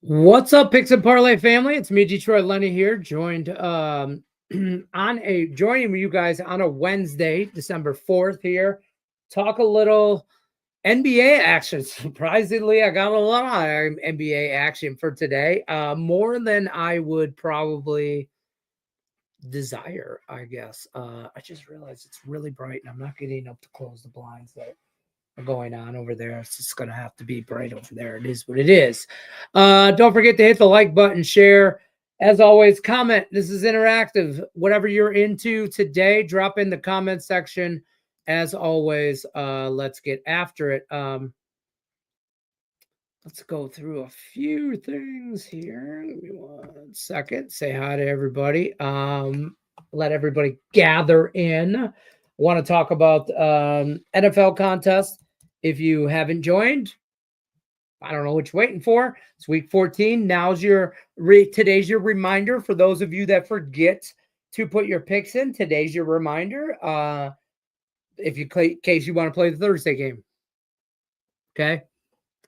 What's up, Picks and Parlay family? It's me, Detroit Lenny here, joined joining you guys on a Wednesday, December 4th here. Talk a little NBA action. Surprisingly, I got a lot of NBA action for today. More than I would probably desire, I guess. I just realized it's really bright and I'm not getting up to close the blinds there going on over there. It's just gonna have to be bright over there. It is what it is. Don't forget to hit the like button, share. As always, comment. This is interactive. Whatever you're into today, drop in the comment section. As always, let's get after it. Let's go through a few things here. Give me 1 second. Say hi to everybody. Let everybody gather in. Want to talk about NFL contest. If you haven't joined, I don't know what you're waiting for. It's week 14. Now's today's your reminder for those of you that forget to put your picks in. Today's your reminder. If you in case you want to play the Thursday game. Okay.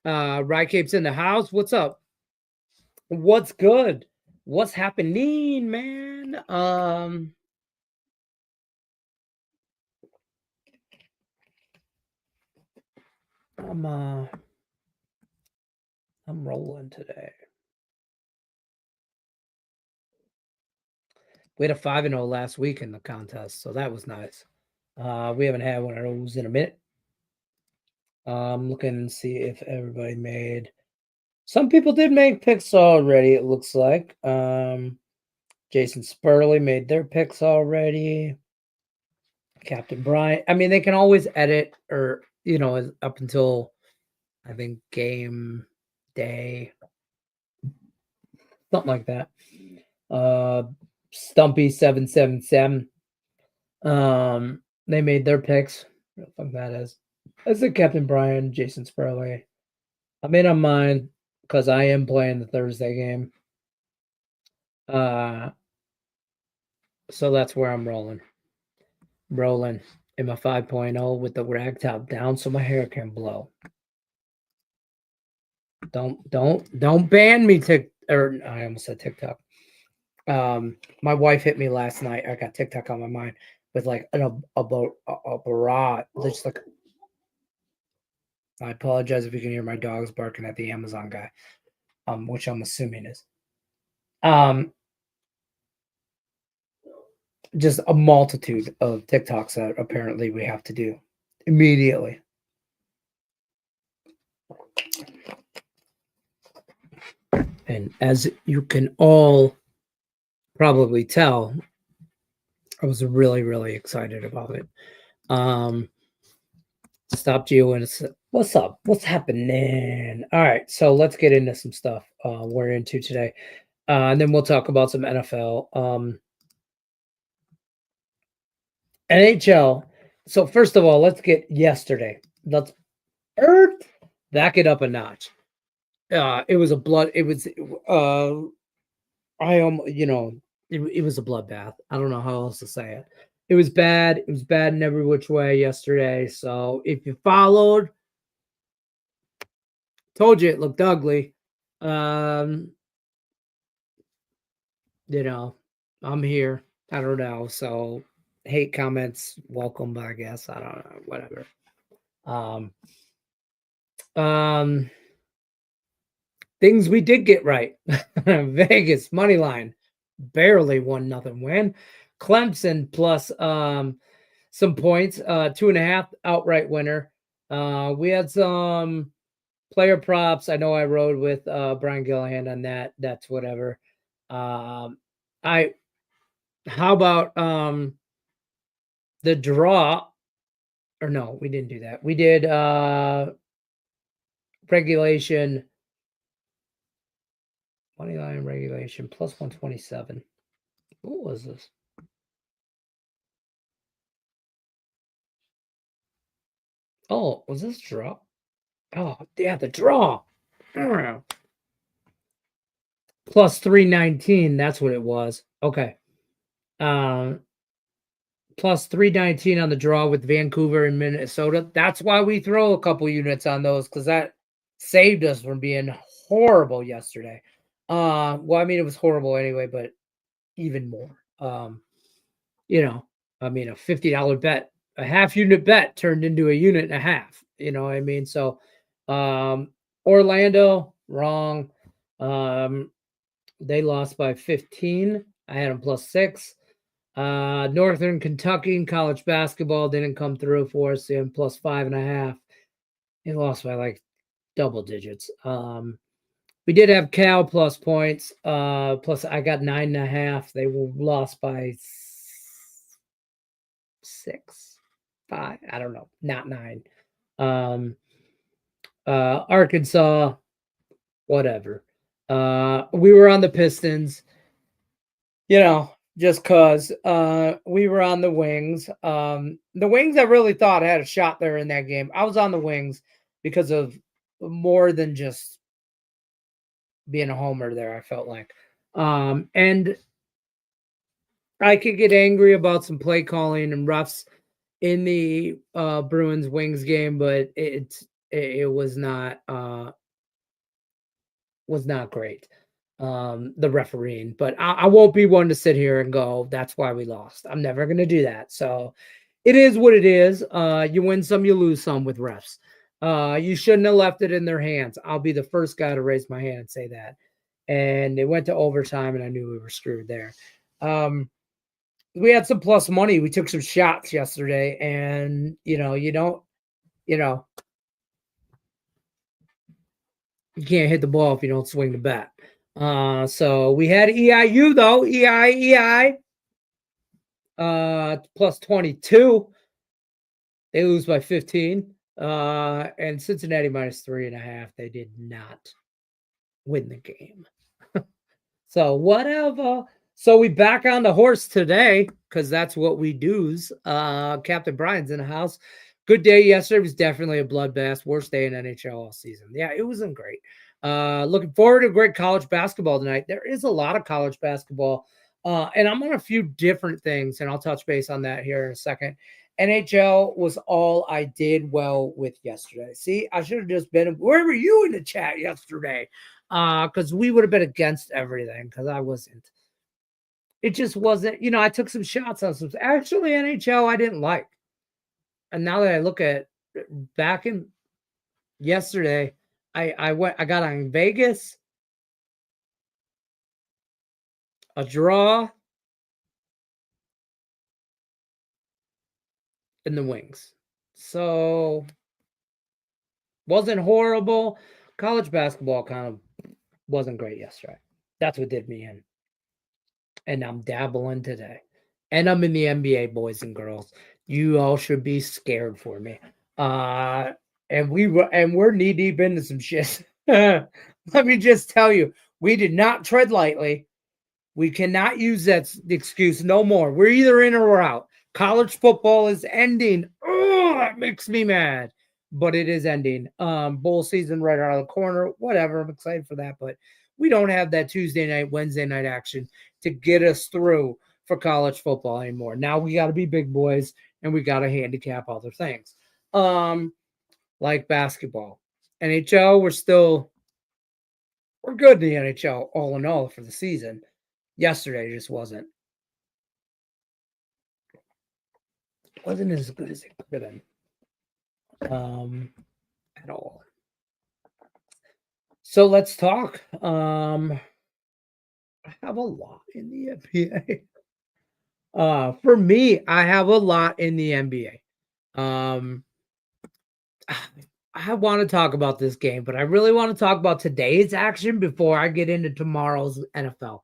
Rye Cape's in the house. What's up? What's good? What's happening, man? I'm rolling today. We had a 5-0 last week in the contest, so that was nice. We haven't had one of those in a minute. I'm looking and see if everybody made. Some people did make picks already, it looks like. Jason Spurley made their picks already. Captain Bryant. I mean, they can always edit or, up until, I think, game day. Something like that. Stumpy 777. They made their picks. What the fuck that is. I said Captain Brian, Jason Spurley. I made on mine because I am playing the Thursday game. So that's where I'm rolling. Rolling in my 5.0 with the rag top down so my hair can blow. Don't ban me, or I almost said TikTok. My wife hit me last night. I got TikTok on my mind with like a barrage. Just like, I apologize if you can hear my dogs barking at the Amazon guy, which I'm assuming is. Just a multitude of TikToks that apparently we have to do immediately. And as you can all probably tell, I was really, really excited about it. Stopped you and said, what's up? What's happening? All right, so let's get into some stuff we're into today. And then we'll talk about some NFL. NHL. So first of all, let's get yesterday. Let's back it up a notch. It was a blood. It was it was a bloodbath. I don't know how else to say it. It was bad. It was bad in every which way yesterday. So if you followed, told you it looked ugly. I'm here. I don't know. So hate comments, welcome, I guess. I don't know. Whatever. Things we did get right. Vegas money line, barely 1-0 win. Clemson plus some points, 2.5 outright winner. We had some player props. I know I rode with Brian Gillihan on that. That's whatever. How about the draw? Or no, we didn't do that. We did regulation. Money line regulation plus 127. What was this? Oh, was this draw? Oh, yeah, the draw. Plus 319. That's what it was. Okay. Plus 319 on the draw with Vancouver and Minnesota. That's why we throw a couple units on those, because that saved us from being horrible yesterday. Well, I mean, it was horrible anyway, but even more. You know, I mean, a $50 bet, a half unit bet turned into a unit and a half. You know what I mean? So, Orlando, wrong. Um, they lost by 15. I had them +6. Northern Kentucky in college basketball didn't come through for us in +5.5. They lost by like double digits. We did have Cal plus points. Plus I got 9.5. They were lost by 6, 5. I don't know, not 9. Um, Arkansas, whatever. We were on the Pistons, just cause we were on the Wings. The Wings, I really thought had a shot there in that game. I was on the Wings because of more than just being a homer there, I felt like. And I could get angry about some play calling and refs in the Bruins Wings game, but it was not great. The refereeing, but I won't be one to sit here and go, that's why we lost. I'm never going to do that. So it is what it is. You win some, you lose some with refs. You shouldn't have left it in their hands. I'll be the first guy to raise my hand and say that. And it went to overtime, and I knew we were screwed there. We had some plus money. We took some shots yesterday, and you can't hit the ball if you don't swing the bat. So we had EIU though, EI, plus 22. They lose by 15. And Cincinnati minus 3.5. They did not win the game. So whatever. So we back on the horse today because that's what we do's. Captain Brian's in the house. Good day yesterday. Was definitely a bloodbath. Worst day in NHL all season. Yeah, it wasn't great. Looking forward to great college basketball tonight. There is a lot of college basketball. And I'm on a few different things, and I'll touch base on that here in a second. NHL was all I did well with yesterday. See, I should have just been. Where were you in the chat yesterday? Because we would have been against everything because I wasn't. It just wasn't, I took some shots on some actually NHL I didn't like. And now that I look at back in yesterday, I got on Vegas, a draw, and the Wings. So wasn't horrible. College basketball kind of wasn't great yesterday. That's what did me in. And I'm dabbling today. And I'm in the NBA, boys and girls. You all should be scared for me. And we're knee deep into some shit. Let me just tell you, we did not tread lightly. We cannot use that excuse no more. We're either in or we're out. College football is ending. Oh, that makes me mad. But it is ending. Bowl season right around the corner. Whatever. I'm excited for that. But we don't have that Tuesday night, Wednesday night action to get us through for college football anymore. Now we got to be big boys and we got to handicap other things. Like basketball. NHL, we're good in the NHL all in all for the season. Yesterday just wasn't as good as it could have been. At all. So let's talk. I have a lot in the NBA. For me, I have a lot in the NBA. I want to talk about this game, but I really want to talk about today's action before I get into tomorrow's NFL.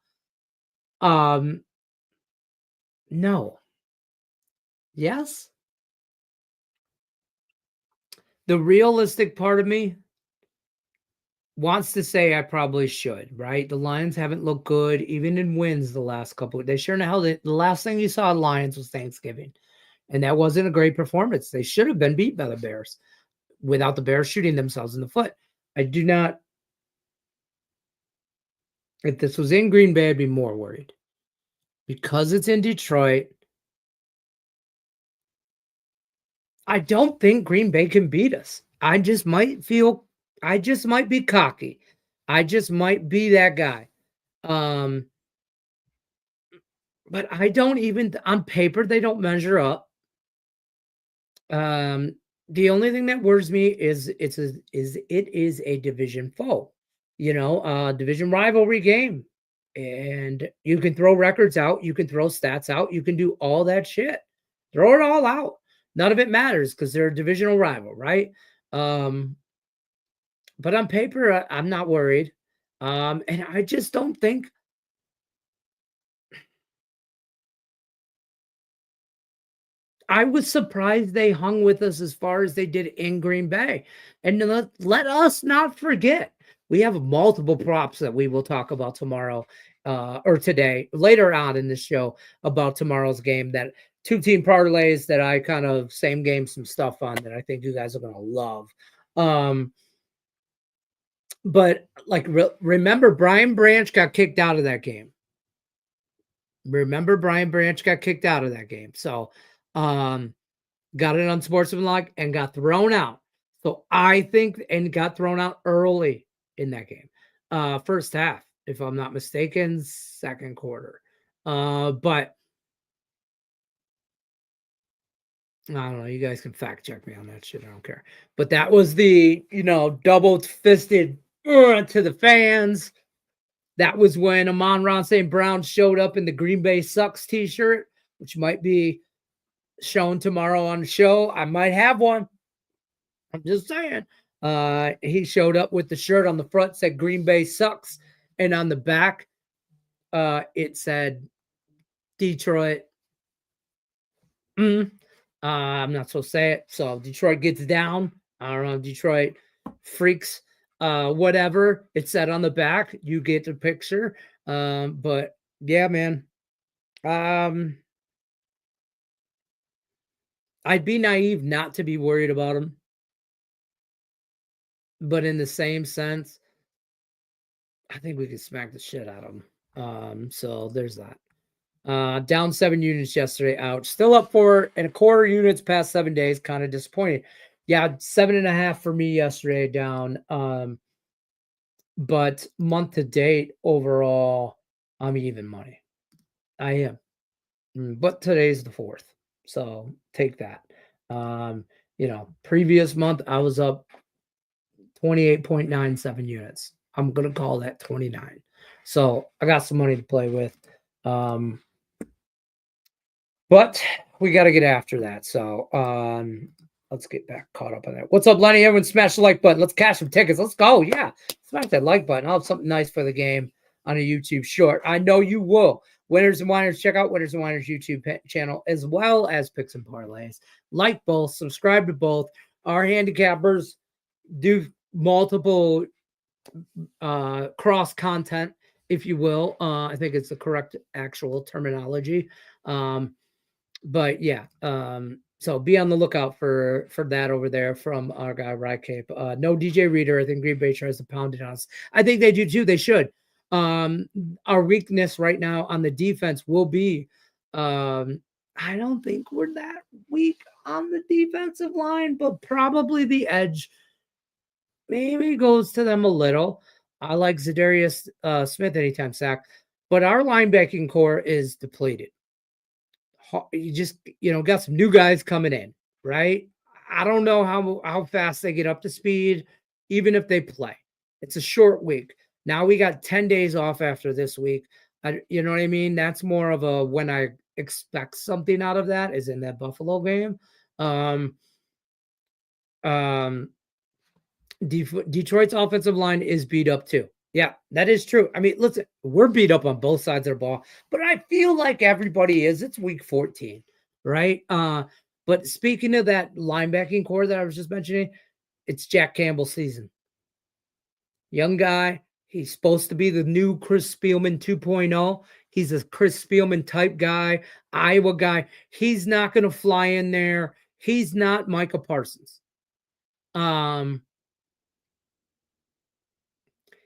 No. Yes. The realistic part of me wants to say I probably should, right? The Lions haven't looked good, even in wins the last couple. They sure in the hell did. The last thing you saw of Lions was Thanksgiving, and that wasn't a great performance. They should have been beat by the Bears without the Bears shooting themselves in the foot. I do not. If this was in Green Bay, I'd be more worried. Because it's in Detroit, I don't think Green Bay can beat us. I just might be cocky. I just might be that guy. Um, but I don't even on paper, they don't measure up. Um, the only thing that worries me is it is a division foe, division rivalry game. And you can throw records out, you can throw stats out, you can do all that shit. Throw it all out. None of it matters because they're a divisional rival, right? Um, but on paper, I'm not worried. And I just don't think I was surprised they hung with us as far as they did in Green Bay. And let us not forget, we have multiple props that we will talk about tomorrow or today, later on in the show about tomorrow's game that two-team parlays that I kind of same game some stuff on that I think you guys are going to love. But like, remember Brian Branch got kicked out of that game. Remember Brian Branch got kicked out of that game. So, got it unsportsmanlike and got thrown out. So I think and got thrown out early in that game. First half, if I'm not mistaken, second quarter. But I don't know. You guys can fact check me on that shit. I don't care. But that was the, double fisted to the fans. That was when Amon-Ra St. Brown showed up in the Green Bay Sucks t-shirt, which might be shown tomorrow on the show. I might have one. I'm just saying. He showed up with the shirt on the front said Green Bay Sucks, and on the back, it said Detroit. I'm not supposed to say it. So Detroit gets down. I don't know. Detroit freaks. Whatever it said on the back, you get the picture. But yeah, man. I'd be naive not to be worried about him. But in the same sense, I think we could smack the shit out of him. So there's that. Down 7 units yesterday. Ouch. Still up 4.25 units past 7 days. Kind of disappointed. Yeah, 7.5 for me yesterday down. But month to date overall, I'm even money. I am. But today's the 4th. So take that. Previous month I was up 28.97 units. I'm gonna call that 29. So I got some money to play with. But we got to get after that. So let's get back caught up on that. What's up, Lenny? Everyone smash the like button. Let's cash some tickets. Let's go. Yeah. Smash that like button. I'll have something nice for the game on a YouTube short. I know you will. Winners and Whiners, check out Winners and Whiners YouTube channel as well as Picks and Parlays. Like both, subscribe to both. Our handicappers do multiple cross content, if you will. I think it's the correct actual terminology. But yeah, so be on the lookout for that over there from our guy Rycape. No DJ Reader. I think Green Bay tries to pound it on us. I think they do too. They should. Our weakness right now on the defense will be. I don't think we're that weak on the defensive line, but probably the edge maybe goes to them a little. I like Zadarius Smith anytime sack, but our linebacking core is depleted. You just got some new guys coming in, right? I don't know how fast they get up to speed, even if they play. It's a short week. Now we got 10 days off after this week. You know what I mean? That's more of a when I expect something out of that is in that Buffalo game. Detroit's offensive line is beat up too. Yeah, that is true. I mean, listen, we're beat up on both sides of the ball, but I feel like everybody is. It's week 14, right? But speaking of that linebacking core that I was just mentioning, it's Jack Campbell's season. Young guy. He's supposed to be the new Chris Spielman 2.0. He's a Chris Spielman type guy, Iowa guy. He's not going to fly in there. He's not Micah Parsons.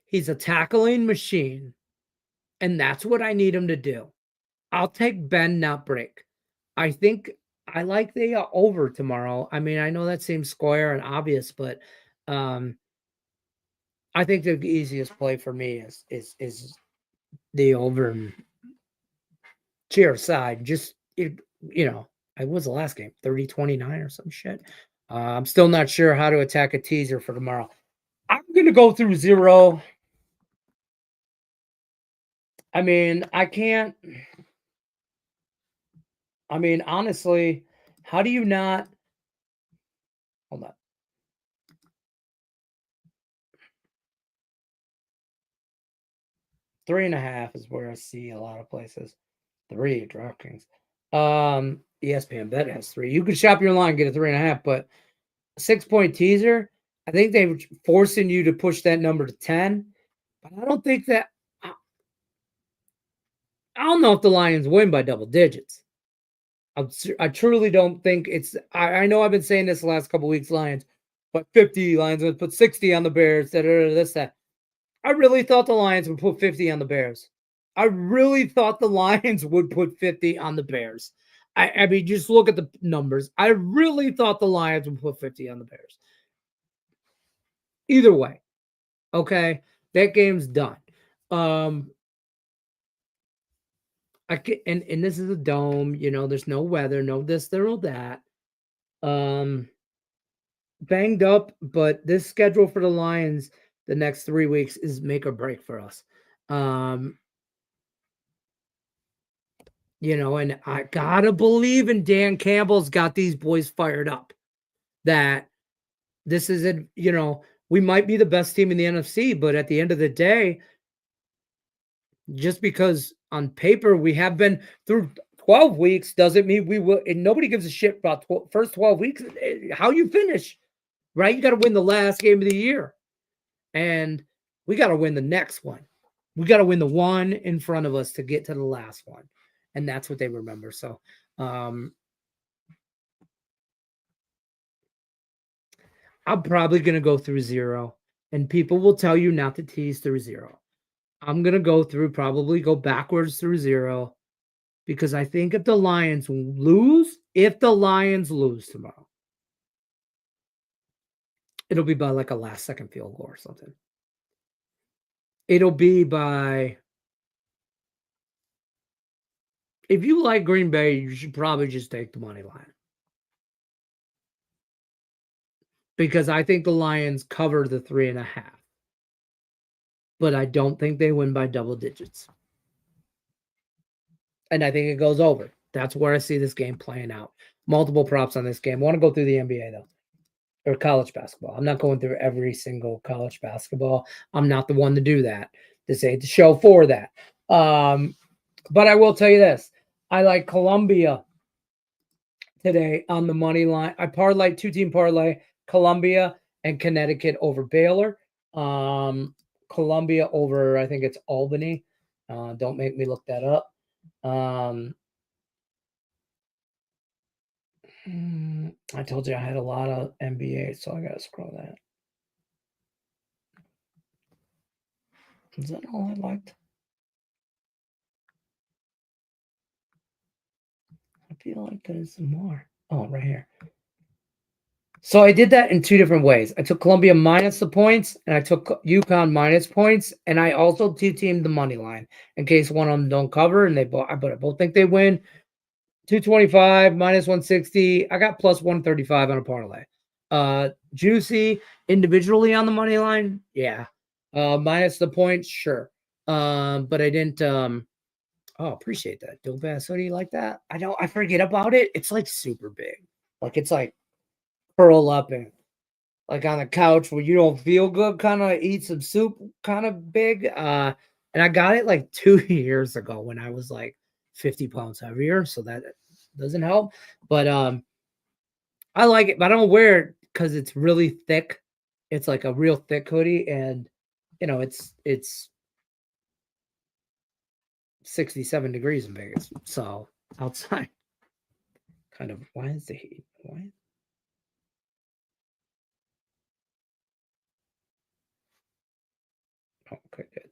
He's a tackling machine, and that's what I need him to do. I'll take Ben, not break. I think I like the over tomorrow. I mean, I know that seems square and obvious, but I I think the easiest play for me is the over cheer side. Just I was the last game 30-29 or some shit. I'm still not sure how to attack a teaser for tomorrow. I'm gonna go through 0. I mean, I can't. I mean, honestly, how do you not? Hold on. 3.5 is where I see a lot of places. 3 DraftKings. ESPN Bet has 3. You could shop your line, get a 3.5, but 6-point teaser. I think they're forcing you to push that number to 10. But I don't think that. I don't know if the Lions win by double digits. I truly don't think it's. I know I've been saying this the last couple weeks, Lions, but 50 Lions would put 60 on the Bears. This that. I really thought the Lions would put 50 on the Bears. I really thought the Lions would put 50 on the Bears. I mean, just look at the numbers. I really thought the Lions would put 50 on the Bears. Either way, okay, that game's done. I can, and this is a dome. There's no weather, no this, there, no that. Banged up, but this schedule for the Lions the next 3 weeks is make or break for us. And I gotta believe in Dan Campbell's got these boys fired up that this isn't, we might be the best team in the NFC, but at the end of the day, just because on paper we have been through 12 weeks doesn't mean we will. And nobody gives a shit about first 12 weeks, how you finish, right? You got to win the last game of the year, and we got to win the next one. We got to win the one in front of us to get to the last one. And that's what they remember. So, I'm probably going to go through 0, and people will tell you not to tease through 0. I'm going to probably go backwards through 0, because I think if the Lions lose tomorrow, it'll be by like a last second field goal or something. It'll be by, if you like Green Bay, you should probably just take the money line. Because I think the Lions cover the 3.5. But I don't think they win by double digits. And I think it goes over. That's where I see this game playing out. Multiple props on this game. I want to go through the NBA, though. Or college basketball. I'm not going through every single college basketball. I'm not the one to do that. This ain't the show for that. But I will tell you this. I like Columbia today on the money line. I parlay 2-team parlay, Columbia and Connecticut over Baylor. Columbia over, I think it's Albany. Don't make me look that up. I told you I had a lot of NBA, so I gotta scroll that. Is that all I liked? I feel like there's some more. Oh, right here. So I did that in 2 different ways. I took Columbia minus the points, and I took UConn minus points, and I also 2-teamed the money line in case one of them don't cover, and but I both think they win. 225 minus 160. I got plus 135 on a parlay. Juicy individually on the money line, yeah. Minus the points, sure. But I didn't. Appreciate that, dope ass hoodie like that. I forget about it. It's like super big, like it's like curl up and like on the couch where you don't feel good, kind of eat some soup, kind of big. And I got it like 2 years ago when I was like 50 pounds heavier, so that doesn't help. But I like it, but I don't wear it because it's really thick. It's like a real thick hoodie, and it's 67 degrees in Vegas, so outside. Kind of. Why is the heat? Why? Oh, okay, good.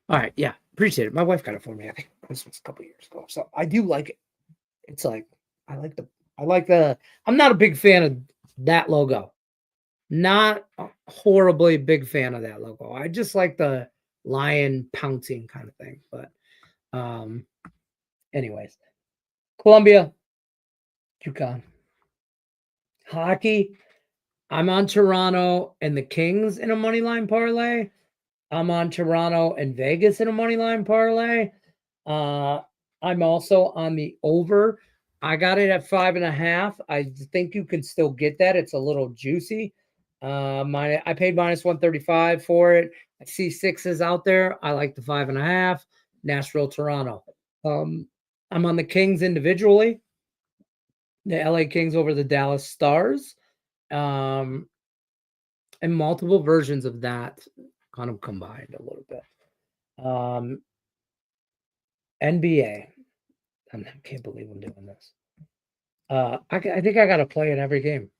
All right, yeah, appreciate it. My wife got it for me. I think this was a couple years ago, so I do like it. It's like I like the. I'm not a big fan of that logo. Not a horribly big fan of that logo. I just like the lion pouncing kind of thing. But um, anyways, Columbia, UConn. Hockey, I'm on Toronto and the Kings in a money line parlay. I'm on Toronto and Vegas in a money line parlay. Uh, I'm also on the over. I got it at 5.5. I think you can still get that. It's a little juicy. I paid minus 135 for it. I see sixes out there. I like the 5.5. Nashville, Toronto. I'm on the Kings individually. The LA Kings over the Dallas Stars. And multiple versions of that kind of combined a little bit. NBA. I can't believe I'm doing this. I think I got to play in every game.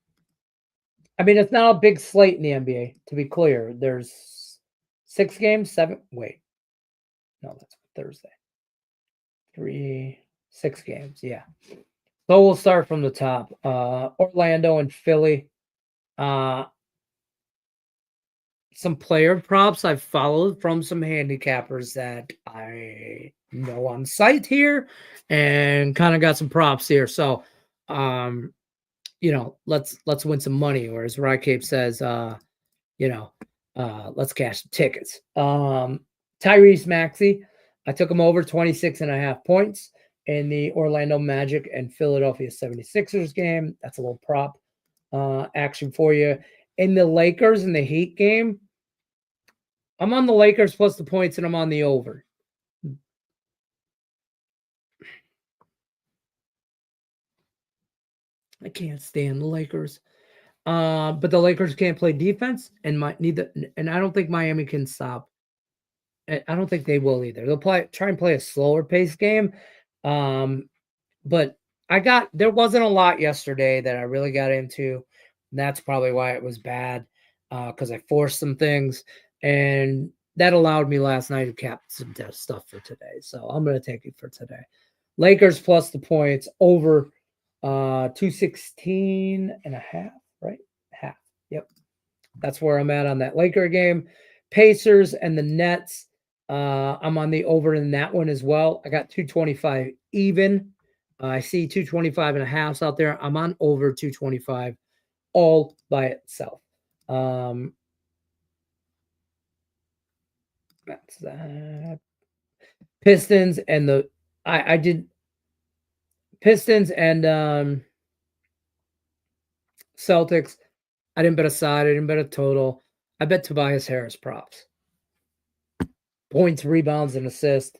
I mean, it's not a big slate in the NBA, to be clear. There's 6 games, 7. Wait. No, that's Thursday. 6 games. Yeah. So we'll start from the top. Orlando and Philly. Some player props I've followed from some handicappers that I know on site here and kind of got some props here. So, let's win some money. Or as Rycape says, let's cash the tickets. Tyrese Maxey, I took him over 26.5 points in the Orlando Magic and Philadelphia 76ers game. That's a little prop action for you. In the Lakers and the Heat game, I'm on the Lakers plus the points, and I'm on the over. I can't stand the Lakers. But the Lakers can't play defense, and I don't think Miami can stop. I don't think they will either. They'll try and play a slower pace game. But there wasn't a lot yesterday that I really got into. And that's probably why it was bad. Because I forced some things, and that allowed me last night to cap some stuff for today. So I'm going to take it for today. Lakers plus the points over 216.5, right? Half. Yep. That's where I'm at on that Laker game. Pacers and the Nets. I'm on the over in that one as well. I got 225 even. I see 225.5 out there. I'm on over 225 all by itself. That's that. Pistons and I did Pistons and Celtics. I didn't bet a side. I didn't bet a total. I bet Tobias Harris props. Points, rebounds, and assists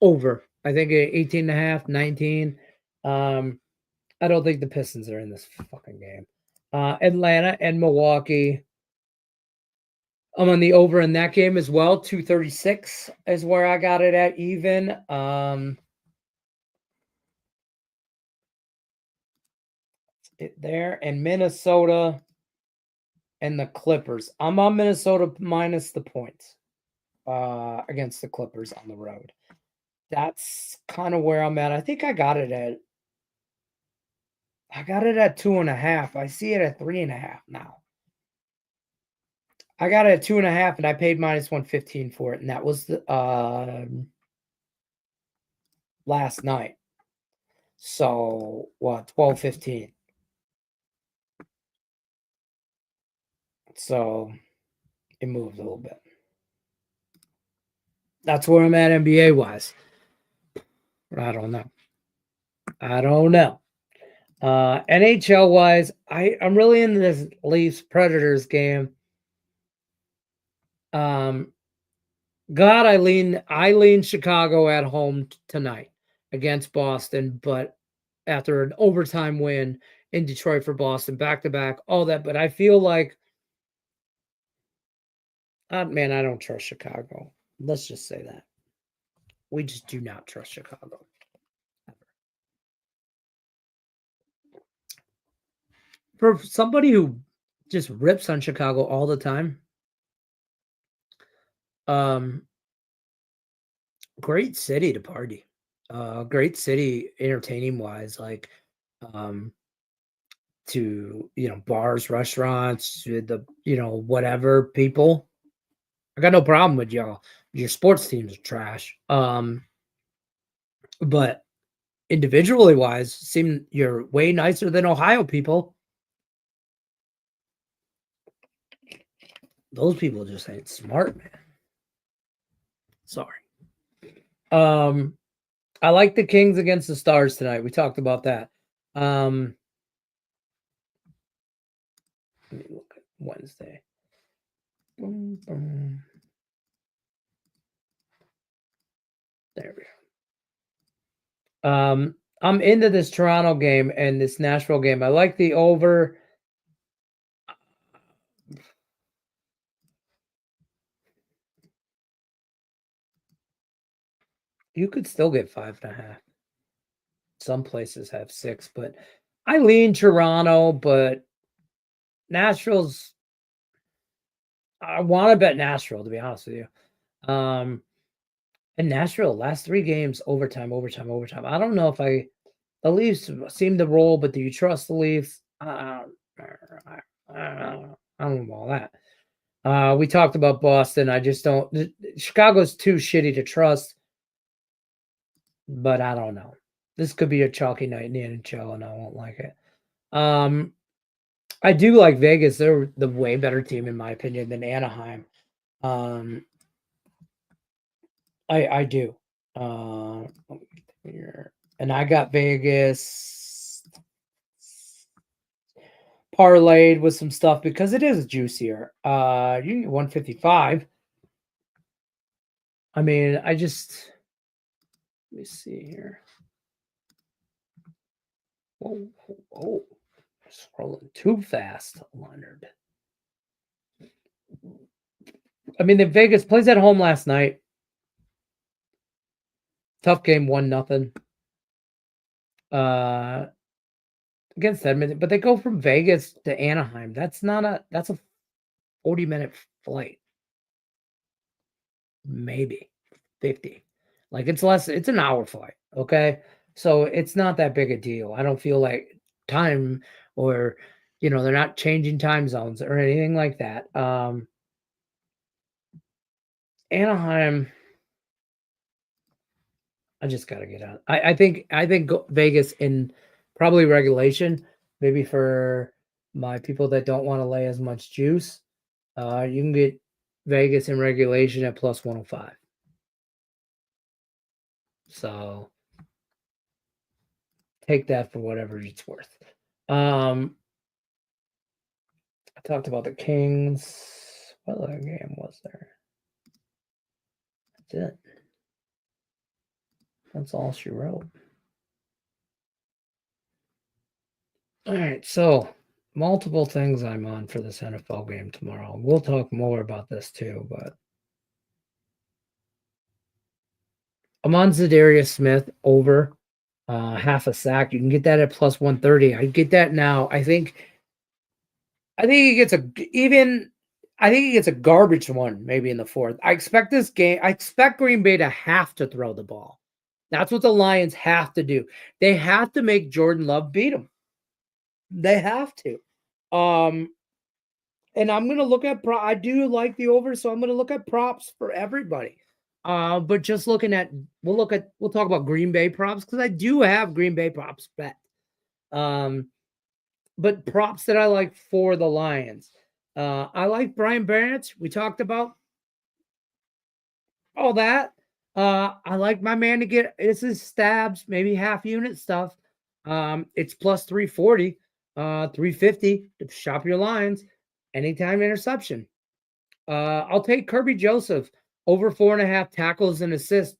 over. I think 18.5, 19. I don't think the Pistons are in this fucking game. Atlanta and Milwaukee. I'm on the over in that game as well. 236 is where I got it at even. There and Minnesota and the Clippers. I'm on Minnesota minus the points against the Clippers on the road. That's kind of where I'm at. I think I got it at 2.5. I see it at 3.5 now. I got it at 2.5, and I paid minus 115 for it, and that was the last night. So what? 12:15. So it moved a little bit. That's where I'm at NBA wise. I don't know. NHL wise, I'm really into this Leafs Predators game. God, I lean Chicago at home tonight against Boston, but after an overtime win in Detroit for Boston, back to back, all that. But I feel like, man, I don't trust Chicago. Let's just say that. We just do not trust Chicago. For somebody who just rips on Chicago all the time, great city to party. Great city entertaining wise. Like, to, bars, restaurants, to the, whatever people. I got no problem with y'all. Your sports teams are trash. But individually wise, seem you're way nicer than Ohio people. Those people just ain't smart, man. Sorry. I like the Kings against the Stars tonight. We talked about that. Let me look at Wednesday. Boom, boom. There we go. I'm into this Toronto game and this Nashville game. I like the over. You could still get 5.5. Some places have 6, but I lean Toronto, but Nashville's. I want to bet Nashville, to be honest with you. And Nashville, last 3 games, overtime. I don't know if the Leafs seem to roll, but do you trust the Leafs? I don't know all that. We talked about Boston. I just don't. Chicago's too shitty to trust, but I don't know. This could be a chalky night in the NHL, and I won't like it. I do like Vegas. They're the way better team, in my opinion, than Anaheim. I do. And I got Vegas parlayed with some stuff because it is juicier. You can get 155. I mean, let me see here. Whoa. Scrolling too fast, Leonard. I mean, the Vegas plays at home last night. Tough game, 1-0. Against Edmonton, but they go from Vegas to Anaheim. That's a 40-minute flight. Maybe 50. Like it's an hour flight. Okay. So it's not that big a deal. I don't feel like time or, they're not changing time zones or anything like that. Anaheim, I just got to get out. I think Vegas in probably regulation, maybe for my people that don't want to lay as much juice, you can get Vegas in regulation at plus 105. So take that for whatever it's worth. I talked about the Kings. What other game was there? That's it. That's all she wrote. All right, so multiple things I'm on for this NFL game tomorrow. We'll talk more about this too, but I'm on Zadarius Smith over half a sack. You can get that at plus 130. I get that now. I think he gets a garbage one maybe in the fourth. I expect this game. I expect Green Bay to have to throw the ball. That's what the Lions have to do. They have to make Jordan Love beat them. They have to. And I'm going to look at I do like the over, so I'm going to look at props for everybody. But just we'll talk about Green Bay props because I do have Green Bay props bet. But props that I like for the Lions. I like Brian Branch. We talked about all that. I like my man to get his stabs, maybe half unit stuff. It's plus 340, 350 to shop your lines. Anytime interception. I'll take Kirby Joseph over 4.5 tackles and assists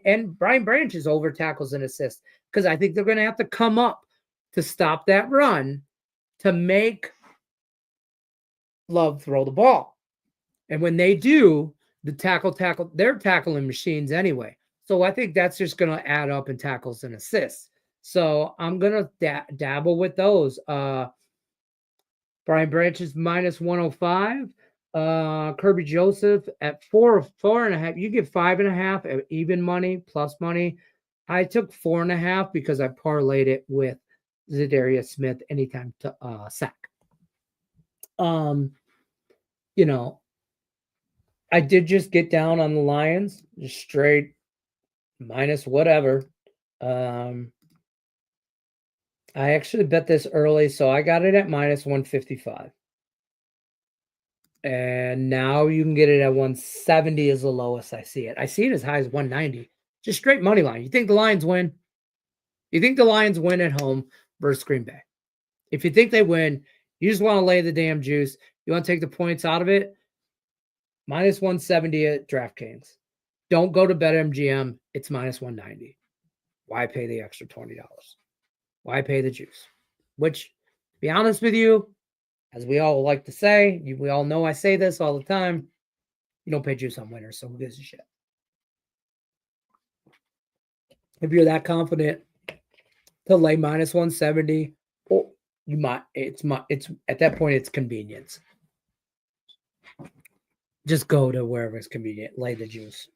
and Brian Branch is over tackles and assists because I think they're going to have to come up to stop that run to make Love throw the ball. And when they do, they're tackling machines anyway. So I think that's just going to add up in tackles and assists. So I'm going to dabble with those. Brian Branch is minus 105. Kirby Joseph at 4.5. You get 5.5 at even money, plus money. I took 4.5 because I parlayed it with Zadarius Smith anytime to sack. Um, you know, I did just get down on the Lions, just straight minus whatever. I actually bet this early, so I got it at minus 155. And now you can get it at 170 is the lowest I see it. I see it as high as 190. Just straight money line. You think the Lions win? You think the Lions win at home versus Green Bay? If you think they win, you just want to lay the damn juice. You want to take the points out of it? Minus 170 at DraftKings. Don't go to BetMGM. It's minus 190. Why pay the extra $20? Why pay the juice? Which, to be honest with you, as we all like to say, we all know I say this all the time, you don't pay juice on winners, so who gives a shit? If you're that confident to lay minus 170, or you might, it's at that point, it's convenience. Just go to wherever it's convenient. Lay the juice.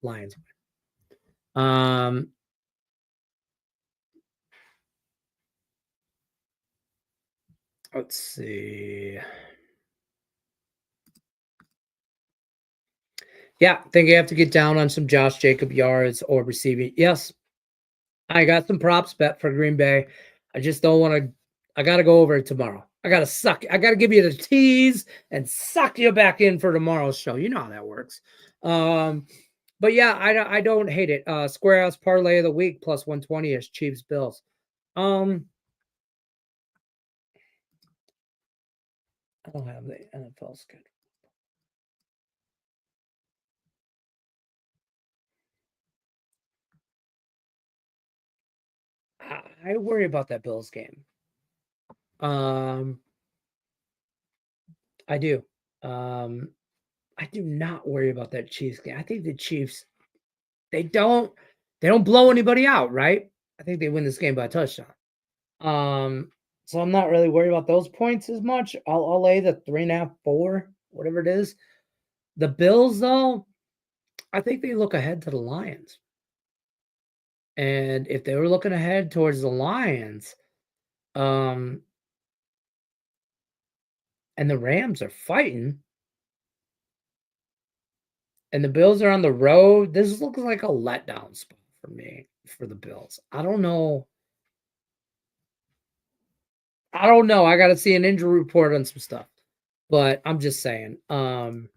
Lions win. Let's see. Yeah, I think you have to get down on some Josh Jacob yards or receiving. Yes, I got some props bet for Green Bay. I just don't want to. I got to go over it tomorrow. I got to give you the tease and suck you back in for tomorrow's show. You know how that works. But yeah, I don't hate it. Square House Parlay of the Week plus 120 is Chiefs Bills. I don't have the NFL schedule. I worry about that Bills game. I do. I do not worry about that Chiefs game. I think the Chiefs, they don't blow anybody out, right? I think they win this game by a touchdown. So I'm not really worried about those points as much. I'll lay the 3.5, 4, whatever it is. The Bills, though, I think they look ahead to the Lions. And if they were looking ahead towards the Lions, and the Rams are fighting, and the Bills are on the road, this looks like a letdown spot for me, for the Bills. I don't know. I got to see an injury report on some stuff. But I'm just saying, I'm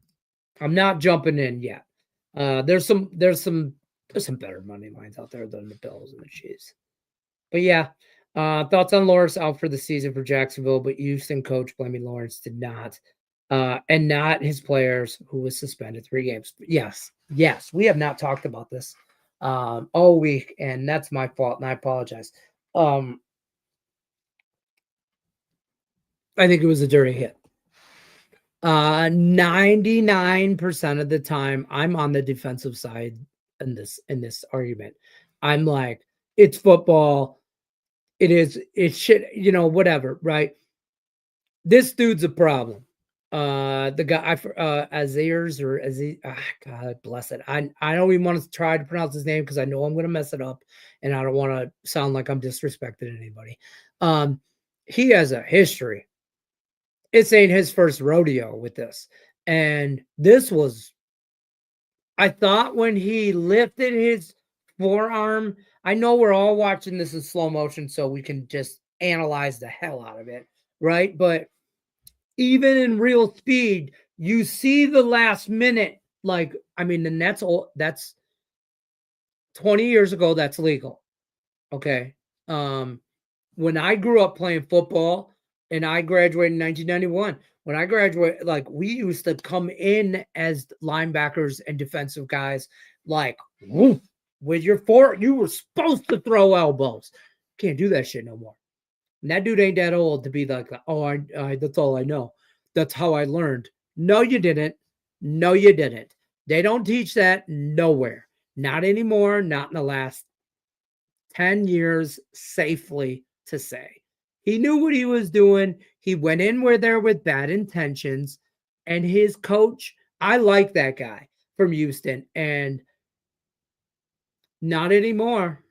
not jumping in yet. There's some better money lines out there than the Bills and the Chiefs. But yeah, thoughts on Lawrence out for the season for Jacksonville, but Houston coach blaming Lawrence did not. And not his players who was suspended 3 games. Yes, we have not talked about this all week, and that's my fault, and I apologize. I think it was a dirty hit. 99% of the time, I'm on the defensive side in this argument. I'm like, it's football. It should, whatever, right? This dude's a problem. The guy, Aziz or Aziz, God bless it. I don't even want to try to pronounce his name because I know I'm going to mess it up, and I don't want to sound like I'm disrespecting anybody. He has a history. It's ain't his first rodeo with this, and this was. I thought when he lifted his forearm, I know we're all watching this in slow motion, so we can just analyze the hell out of it, right? But even in real speed, you see the last minute, and that's 20 years ago, that's legal. Okay. When I grew up playing football and I graduated in 1991, when I graduated, we used to come in as linebackers and defensive guys, woof, with your fork, you were supposed to throw elbows. Can't do that shit no more. And that dude ain't that old to be like, oh, I that's all I know. That's how I learned. No, you didn't. No, you didn't. They don't teach that nowhere. Not anymore. Not in the last 10 years, safely to say. He knew what he was doing. He went in there with bad intentions. And his coach, I like that guy from Houston. And not anymore.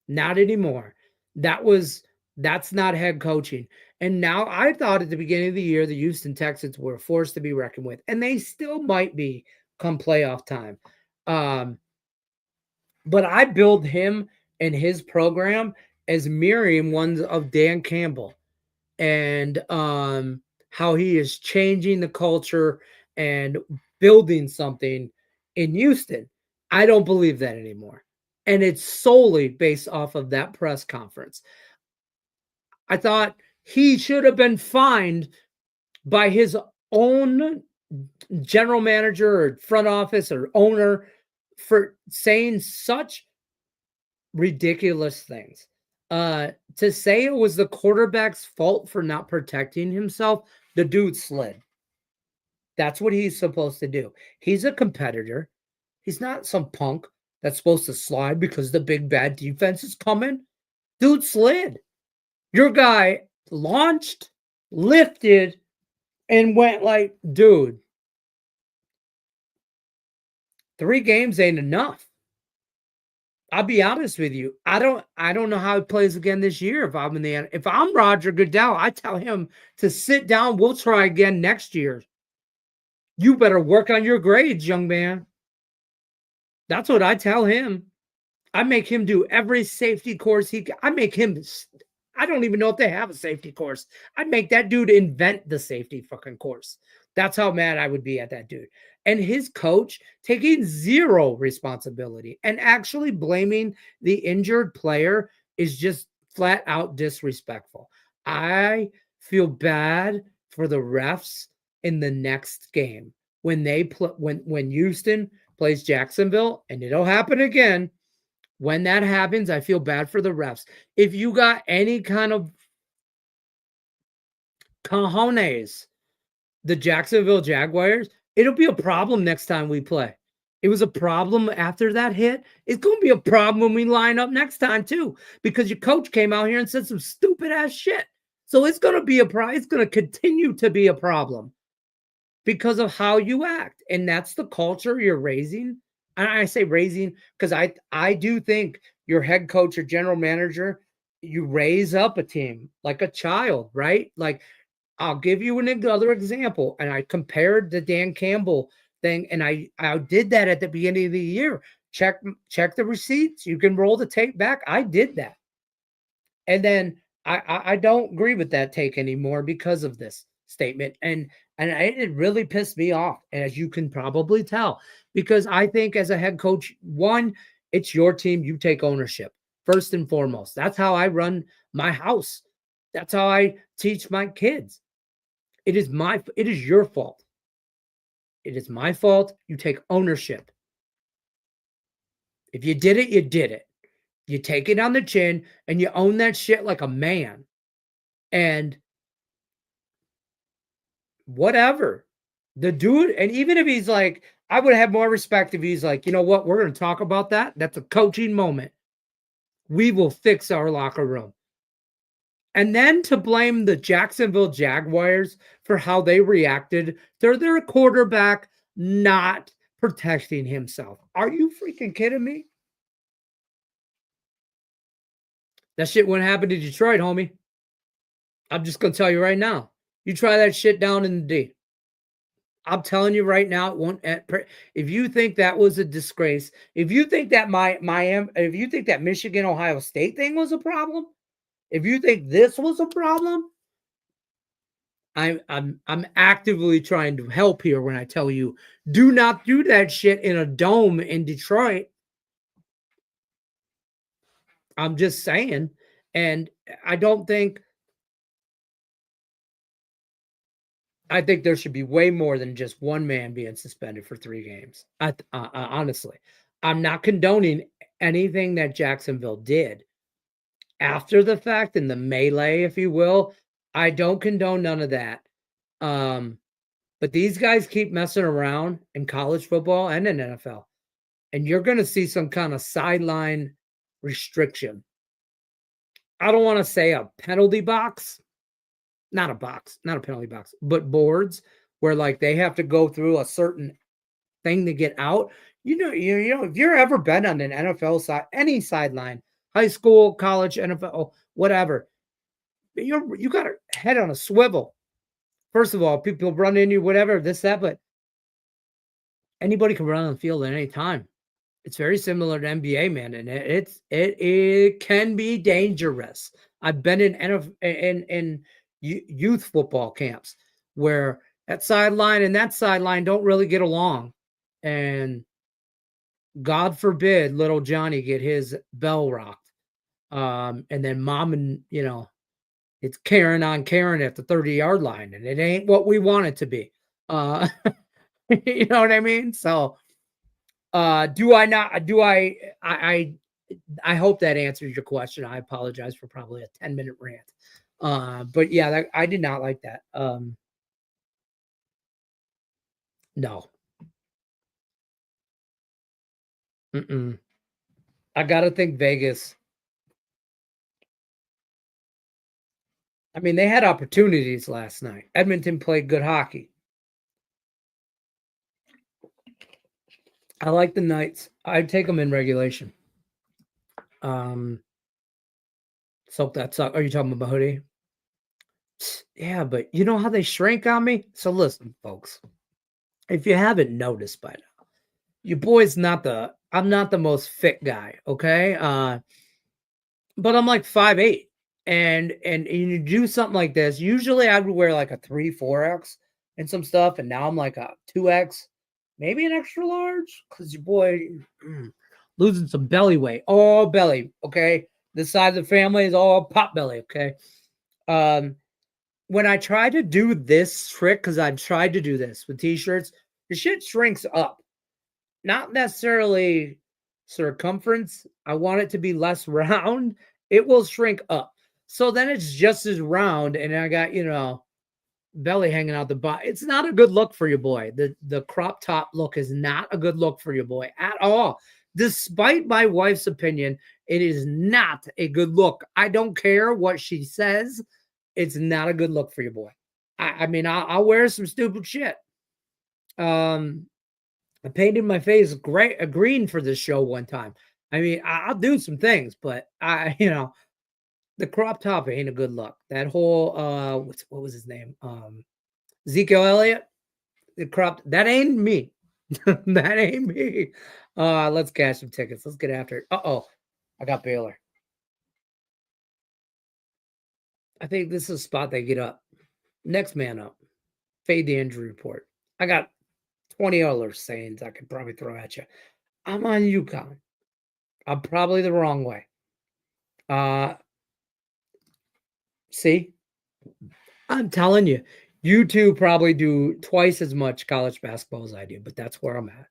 Not anymore. That was That's not head coaching. And now I thought at the beginning of the year, the Houston Texans were forced to be reckoned with, and they still might be come playoff time. Um, but I build him and his program as mirroring ones of Dan Campbell and how he is changing the culture and building something in Houston. I don't believe that anymore. And it's solely based off of that press conference. I thought he should have been fined by his own general manager or front office or owner for saying such ridiculous things. To say it was the quarterback's fault for not protecting himself, the dude slid. That's what he's supposed to do. He's a competitor. He's not some punk that's supposed to slide because the big bad defense is coming. Dude slid. Your guy launched, lifted, and went like, dude, 3 games ain't enough. I'll be honest with you. I don't know how he plays again this year if I'm Roger Goodell, I tell him to sit down. We'll try again next year. You better work on your grades, young man. That's what I tell him. I make him do every safety course I make him. I don't even know if they have a safety course. I'd make that dude invent the safety fucking course. That's how mad I would be at that dude. And his coach taking zero responsibility and actually blaming the injured player is just flat out disrespectful. I feel bad for the refs in the next game when when Houston plays Jacksonville, and it'll happen again. When that happens, I feel bad for the refs. If you got any kind of cojones, the Jacksonville Jaguars, it'll be a problem next time we play. It was a problem after that hit. It's going to be a problem when we line up next time too, because your coach came out here and said some stupid ass shit. So it's going to be a problem. It's going to continue to be a problem because of how you act. And that's the culture you're raising. And I say raising because I do think your head coach or general manager, you raise up a team like a child, right? Like I'll give you another example. And I compared the Dan Campbell thing, and I did that at the beginning of the year. Check the receipts. You can roll the tape back. I did that. And then I don't agree with that take anymore because of this statement. And it really pissed me off, as you can probably tell, because I think as a head coach, one, it's your team. You take ownership first and foremost. That's how I run my house. That's how I teach my kids. It is your fault. It is my fault. You take ownership. If you did it, you did it. You take it on the chin and you own that shit like a man. And whatever. The dude, and even if he's like, I would have more respect if he's like, you know what, we're going to talk about that. That's a coaching moment. We will fix our locker room. And then to blame the Jacksonville Jaguars for how they reacted to their quarterback not protecting himself. Are you freaking kidding me? That shit wouldn't happen to Detroit, homie. I'm just going to tell you right now. You try that shit down in the D. I'm telling you right now, it won't. If you think that was a disgrace, if you think that if you think that Michigan Ohio State thing was a problem, if you think this was a problem, I'm actively trying to help here when I tell you, do not do that shit in a dome in Detroit. I'm just saying, and I think there should be way more than just one man being suspended for 3 games. Honestly, I'm not condoning anything that Jacksonville did after the fact in the melee, if you will. I don't condone none of that. But these guys keep messing around in college football and in NFL, and you're going to see some kind of sideline restriction. I don't want to say a penalty box. Not a penalty box, but boards where like they have to go through a certain thing to get out. You know, if you're ever been on an NFL side, any sideline, high school, college, NFL, whatever, you got a head on a swivel. First of all, people run into you, whatever, this, that, but anybody can run on the field at any time. It's very similar to NBA, man, and it can be dangerous. I've been in youth football camps where that sideline and that sideline don't really get along, and God forbid little Johnny get his bell rocked, and then mom and it's Karen on Karen at the 30-yard line, and it ain't what we want it to be. You know what I mean? So do I not do I hope that answers your question. I apologize for probably a 10-minute rant. But yeah, I did not like that. No. Mm-mm. I gotta think Vegas. I mean, they had opportunities last night. Edmonton played good hockey. I like the Knights. I'd take them in regulation. So that's are you talking about Hoodie? Yeah, but you know how they shrank on me? So listen, folks. If you haven't noticed by now, your boy's I'm not the most fit guy, okay? But I'm like 5'8". And you do something like this. Usually I would wear like a 3, 4X and some stuff, and now I'm like a 2X, maybe an extra large, because your boy losing some belly weight. All belly, okay? This side of the family is all pot belly, okay? When I try to do this trick, because I've tried to do this with t-shirts, the shit shrinks up. Not necessarily circumference. I want it to be less round. It will shrink up. So then it's just as round, and I got, belly hanging out the bottom. It's not a good look for your boy. The crop top look is not a good look for your boy at all. Despite my wife's opinion, it is not a good look. I don't care what she says. It's not a good look for your boy. I mean, I'll wear some stupid shit. I painted my face green for this show one time. I mean, I'll do some things, but the crop top ain't a good look. That whole what was his name? Ezekiel Elliott. The crop that ain't me. That ain't me. Let's cash some tickets. Let's get after it. I got Baylor. I think this is a spot they get up. Next man up. Fade the injury report. I got 20 other sayings I could probably throw at you. I'm on UConn. I'm probably the wrong way. See? I'm telling you, you two probably do twice as much college basketball as I do, but that's where I'm at.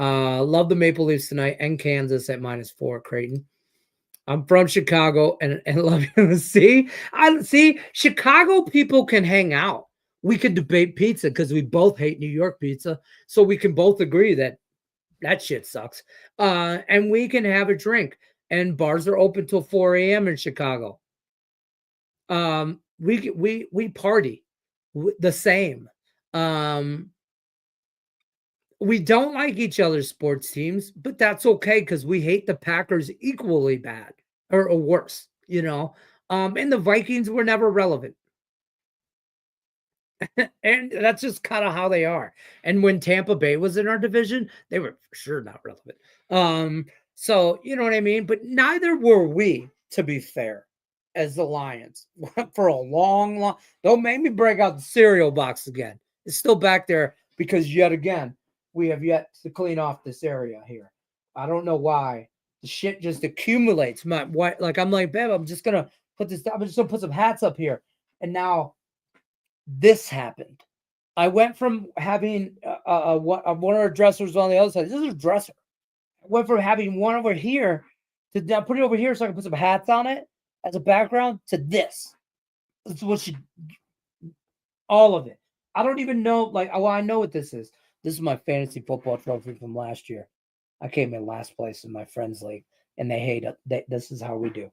Love the Maple Leafs tonight and Kansas at -4 Creighton. I'm from Chicago and love you. See, Chicago people can hang out. We could debate pizza because we both hate New York pizza. So we can both agree that shit sucks. And we can have a drink. And bars are open till 4 a.m. in Chicago. We party the same. We don't like each other's sports teams, but that's okay because we hate the Packers equally bad or worse, and the Vikings were never relevant. And that's just kind of how they are. And when Tampa Bay was in our division, they were for sure not relevant. So you know what I mean? But neither were we, to be fair, as the Lions for a long. Don't make me break out the cereal box again. It's still back there because yet again, we have yet to clean off this area here. I don't know why. The shit just accumulates. I'm like, babe, I'm just gonna put this down. I'm just gonna put some hats up here. And now this happened. I went from having one of our dressers on the other side. This is a dresser. I went from having one over here to now put it over here so I can put some hats on it as a background to this. That's what all of it. I don't even know. I know what this is. This is my fantasy football trophy from last year. I came in last place in my friends' league, and they hate it. This is how we do.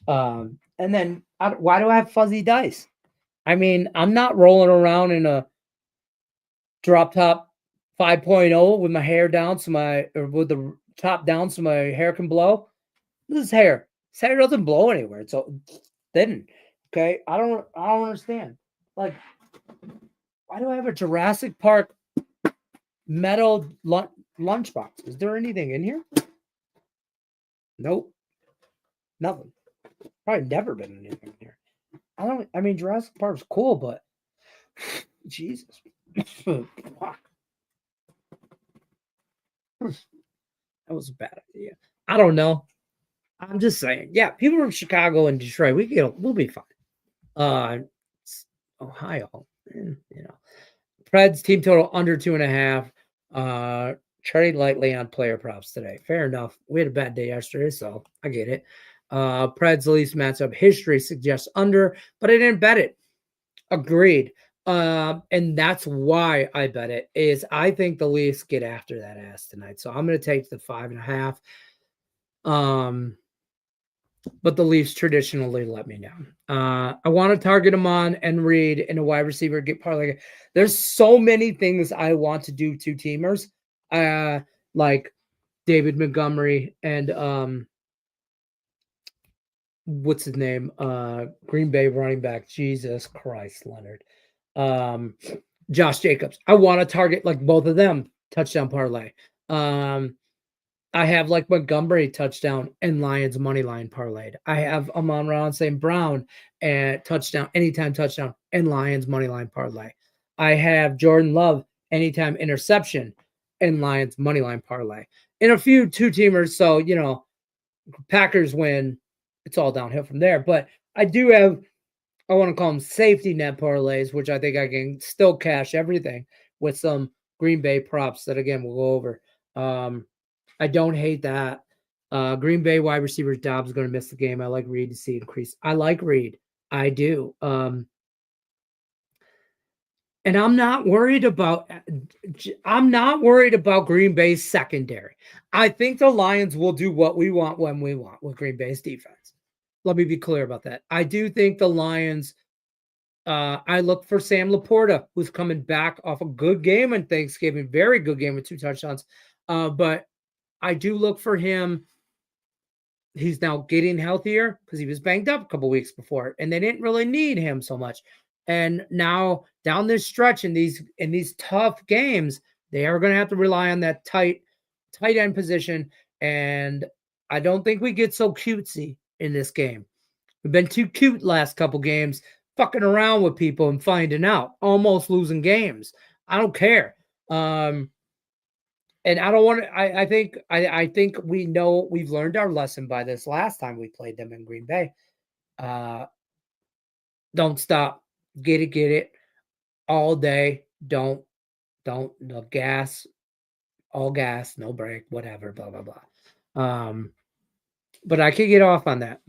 And then, why do I have fuzzy dice? I mean, I'm not rolling around in a drop top 5.0 with my hair down, with the top down so my hair can blow. This is hair. This hair doesn't blow anywhere. It's thin. Okay, I don't understand. Like, why do I have a Jurassic Park metal lunchbox? Is there anything in here? Nope, nothing. Probably never been anything in here. I mean, Jurassic Park's cool, but Jesus. That was a bad idea. I don't know. I'm just saying. Yeah, people from Chicago and Detroit, we'll be fine. It's Ohio, you know. Preds team total under 2.5. Trade lightly on player props today. Fair enough. We had a bad day yesterday, so I get it. Preds least matchup history suggests under, but I didn't bet it. Agreed. And that's why I bet it is I think the Leafs get after that ass tonight. So I'm going to take the 5.5. But the Leafs traditionally let me down. I want to target them on and Reed and a wide receiver get parlay. There's so many things I want to do to teamers, like David Montgomery and what's his name? Green Bay running back. Jesus Christ, Leonard. Josh Jacobs. I want to target like both of them touchdown parlay. I have like Montgomery touchdown and Lions money line parlayed. I have Amon-Ra St. Brown and touchdown, anytime touchdown and Lions money line parlay. I have Jordan Love anytime interception and Lions money line parlay. And a few two-teamers, so Packers win, it's all downhill from there. But I do have, I want to call them safety net parlays, which I think I can still cash everything with some Green Bay props that again we'll go over. I don't hate that. Green Bay wide receiver Dobbs is going to miss the game. I like Reed to see increase. I like Reed. I do. And I'm not worried about Green Bay's secondary. I think the Lions will do what we want when we want with Green Bay's defense. Let me be clear about that. I do think the Lions I look for Sam Laporta, who's coming back off a good game on Thanksgiving, very good game with 2 touchdowns. But I do look for him. He's now getting healthier because he was banged up a couple weeks before, and they didn't really need him so much. And now down this stretch in these tough games, they are going to have to rely on that tight end position. And I don't think we get so cutesy in this game. We've been too cute last couple games, fucking around with people and finding out, almost losing games. I don't care. And I don't want to. I think we know we've learned our lesson by this last time we played them in Green Bay. Don't stop. Get it all day. Don't no gas. All gas, no break, whatever. Blah blah blah. But I could get off on that,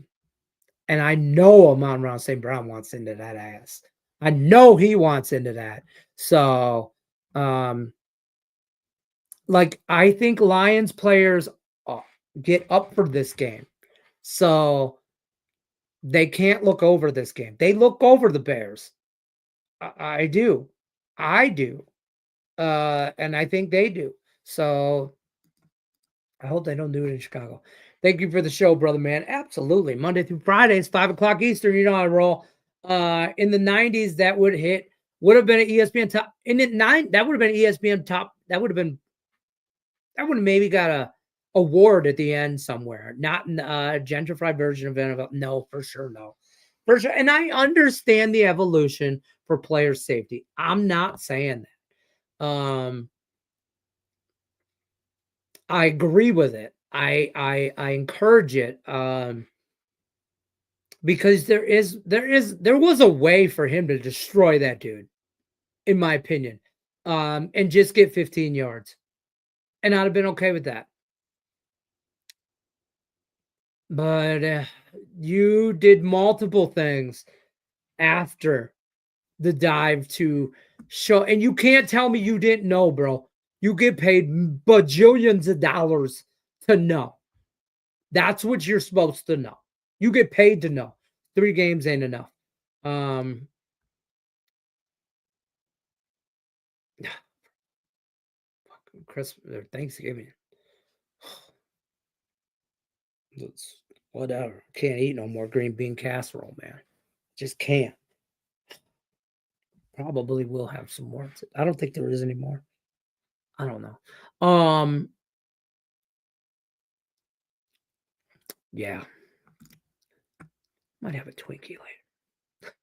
and I know Amon-Ra St. Brown wants into that ass. I know he wants into that. So, like I think Lions players get up for this game. So they can't look over this game. They look over the Bears. I do. And I think they do. So I hope they don't do it in Chicago. Thank you for the show, brother, man. Absolutely. Monday through Fridays, 5 o'clock Eastern. You know I roll. In the 90s, that would have been an ESPN top. That would have been ESPN top. That would have maybe got a award at the end somewhere. Not in a gentrified version of NFL. No, for sure, no. For sure. And I understand the evolution for player safety. I'm not saying that. I agree with it. I encourage it. Because there was a way for him to destroy that dude, in my opinion. And just get 15 yards. And I'd have been okay with that. But you did multiple things after the dive to show, and you can't tell me you didn't know, bro. You get paid bajillions of dollars to know. That's what you're supposed to know. You get paid to know. 3 games ain't enough. Christmas or Thanksgiving. It's whatever. Can't eat no more green bean casserole, man. Just can't. Probably will have some more. I don't think there is anymore. I don't know. Yeah. Might have a Twinkie later.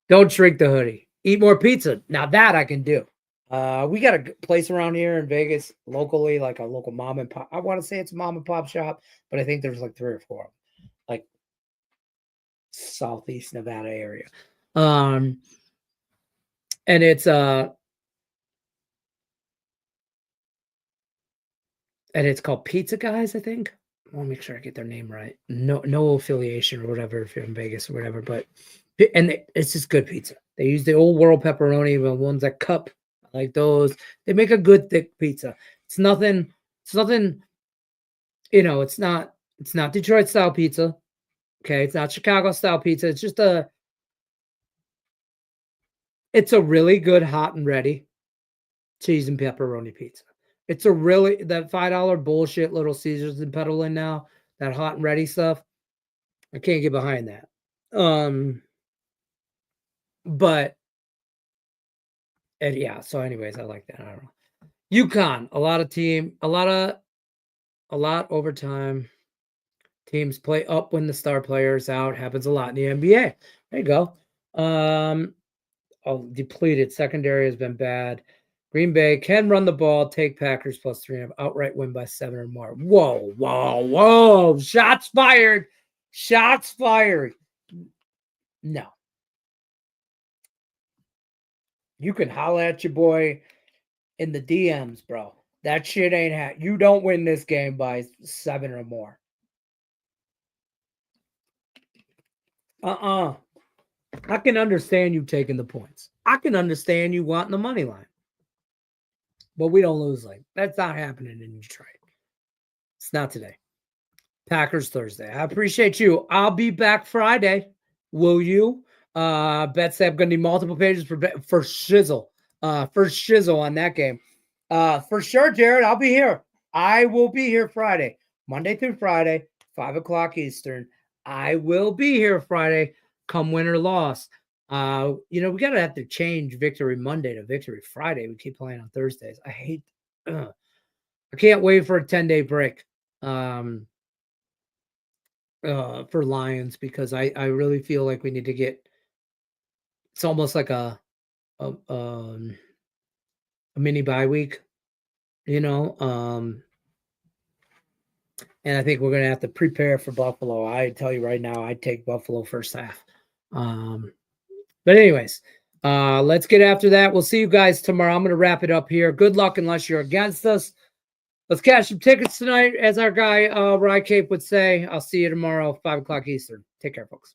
Don't shrink the hoodie. Eat more pizza. Now that I can do. We got a place around here in Vegas, locally, like a local mom and pop. I want to say it's a mom and pop shop, but I think there's like 3 or 4 of them, like Southeast Nevada area. And it's called Pizza Guys, I think. I want to make sure I get their name right. No affiliation or whatever if you're in Vegas or whatever, but it's just good pizza. They use the old world pepperoni, the ones that cup. Like those, they make a good thick pizza. It's nothing, it's not Detroit style pizza. Okay, it's not Chicago style pizza. It's just it's a really good hot and ready cheese and pepperoni pizza. It's a really, that $5 bullshit Little Caesars and peddling now, that hot and ready stuff. I can't get behind that. But and yeah, so anyways, I like that. I don't know. UConn, a lot overtime. Teams play up when the star player is out. Happens a lot in the NBA. There you go. Depleted. Secondary has been bad. Green Bay can run the ball, take Packers +3, outright win by 7 or more. Whoa. Shots fired. No. You can holler at your boy in the DMs, bro. That shit ain't you don't win this game by 7 or more. I can understand you taking the points. I can understand you wanting the money line. But we don't lose like that's not happening in Detroit. It's not today. Packers Thursday. I appreciate you. I'll be back Friday. Will you? Bet say I'm gonna need multiple pages for shizzle. For shizzle on that game. For sure, Jared. I'll be here. I will be here Friday, Monday through Friday, 5:00 Eastern. I will be here Friday, come win or loss. We gotta have to change Victory Monday to Victory Friday. We keep playing on Thursdays. I can't wait for a 10-day break for Lions because I really feel like we need to get. It's almost like a mini bye week, and I think we're going to have to prepare for Buffalo. I tell you right now, I'd take Buffalo first half. But anyways, let's get after that. We'll see you guys tomorrow. I'm going to wrap it up here. Good luck unless you're against us. Let's cash some tickets tonight, as our guy Rye Cape would say. I'll see you tomorrow, 5:00 Eastern. Take care, folks.